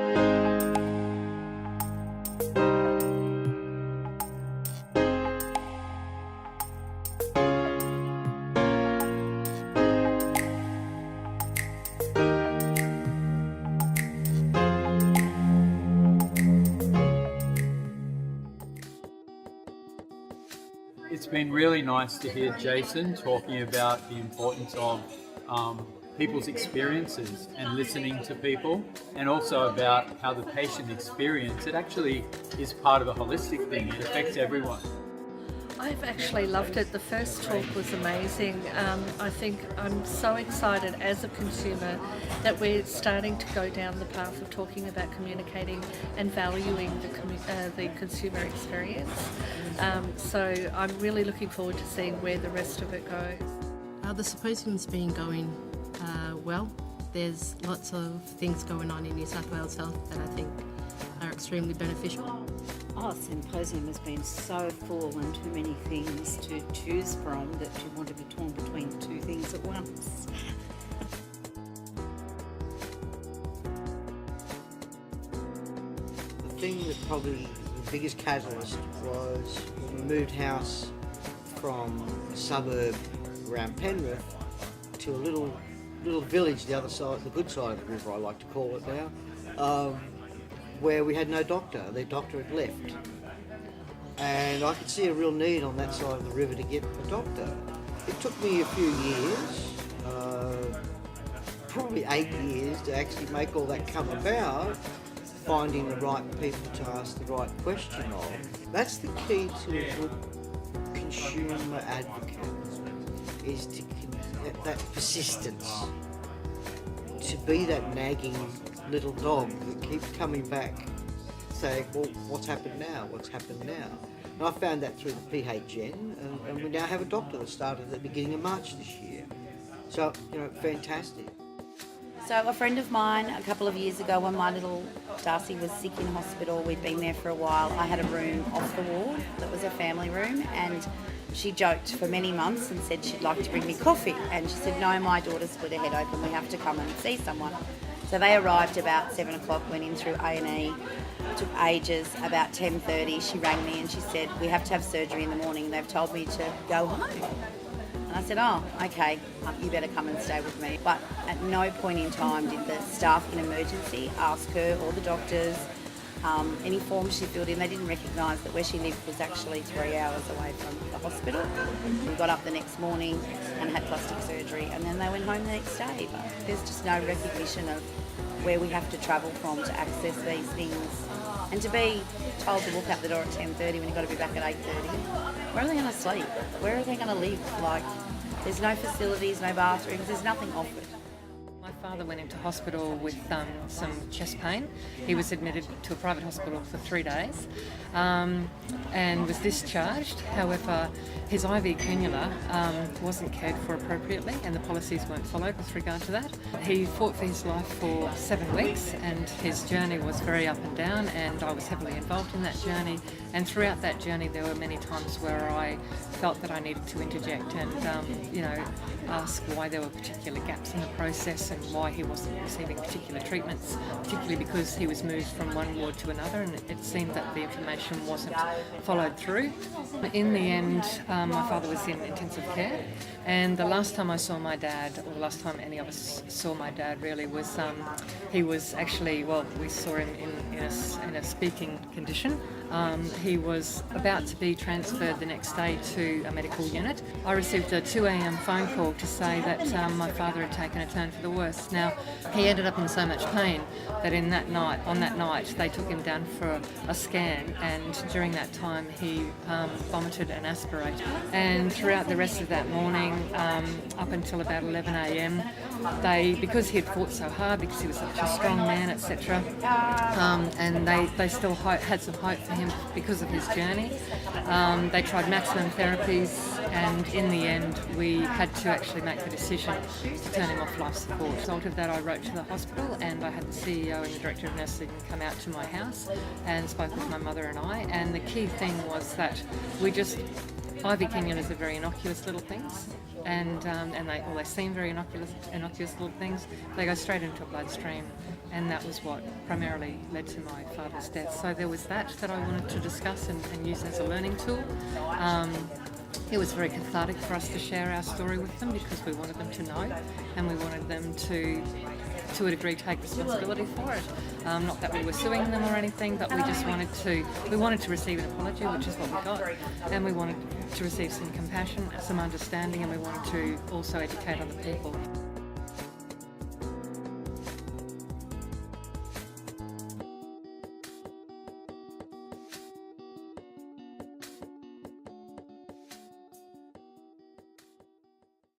It's been really nice to hear Jason talking about the importance of people's experiences and listening to people, and also about how the patient experience, it actually is part of a holistic thing. It affects everyone. I've actually loved it. The first talk was amazing. I think I'm so excited as a consumer that we're starting to go down the path of talking about communicating and valuing the consumer experience. So I'm really looking forward to seeing where the rest of it goes. The symposium's been going well. There's lots of things going on in New South Wales Health that I think are extremely beneficial. Symposium has been so full and too many things to choose from that you want to be torn between two things at once. The thing that probably the biggest catalyst was when we moved house from a suburb around Penrith to a little village the other side, the good side of the river I like to call it now, where we had no doctor. Their doctor had left. And I could see a real need on that side of the river to get a doctor. It took me a few years, probably 8 years, to actually make all that come about, finding the right people to ask the right question of. That's the key to a good consumer advocate, is to that persistence, to be that nagging little dog that keeps coming back saying, well, what's happened now? What's happened now? And I found that through the PHN, and we now have a doctor that started at the beginning of March this year. So, fantastic. So a friend of mine, a couple of years ago when my little Darcy was sick in hospital, we'd been there for a while, I had a room off the ward that was a family room, and she joked for many months and said she'd like to bring me coffee, and she said, no, my daughter's split her head open, we have to come and see someone. So they arrived about 7 o'clock, went in through A&E, took ages. About 10:30 she rang me and she said, we have to have surgery in the morning, they've told me to go home. And I said, oh, okay, you better come and stay with me. But at no point in time did the staff in emergency ask her or the doctors any forms she filled in. They didn't recognise that where she lived was actually 3 hours away from the hospital. We got up the next morning and had plastic surgery, and then they went home the next day. But there's just no recognition of where we have to travel from to access these things. And to be told to walk out the door at 10:30 when you've got to be back at 8:30, where are they going to sleep? Where are they going to live? There's no facilities, no bathrooms, there's nothing offered. My father went into hospital with some chest pain. He was admitted to a private hospital for 3 days and was discharged. However, his IV cannula wasn't cared for appropriately, and the policies weren't followed with regard to that. He fought for his life for 7 weeks, and his journey was very up and down, and I was heavily involved in that journey. And throughout that journey there were many times where I felt that I needed to interject and ask why there were particular gaps in the process and why he wasn't receiving particular treatments, particularly because he was moved from one ward to another, and it seemed that the information wasn't followed through. In the end, my father was in intensive care, and the last time I saw my dad, or the last time any of us saw my dad really, was he was actually, we saw him in a speaking condition. He was about to be transferred the next day to a medical unit. I received a 2 a.m. phone call to say that my father had taken a turn for the worse. Now, he ended up in so much pain that on that night, they took him down for a scan, and during that time he vomited and aspirated. And throughout the rest of that morning, up until about 11 a.m, because he had fought so hard, because he was such a strong man, etc., and they still had some hope for him because of his journey. They tried maximum therapies, and in the end we had to actually make the decision to turn him off life support. As a result of that, I wrote to the hospital, and I had the CEO and the Director of Nursing come out to my house and spoke with my mother and I, and the key thing was that IV cannulas are very innocuous little things, and they seem very innocuous little things. They go straight into a bloodstream, and that was what primarily led to my father's death. So there was that I wanted to discuss and use as a learning tool. It was very cathartic for us to share our story with them because we wanted them to know, and we wanted them to a degree take responsibility for it. Not that we were suing them or anything, but we just wanted to receive an apology, which is what we got, and we wanted to receive some compassion, some understanding, and we wanted to also educate other people.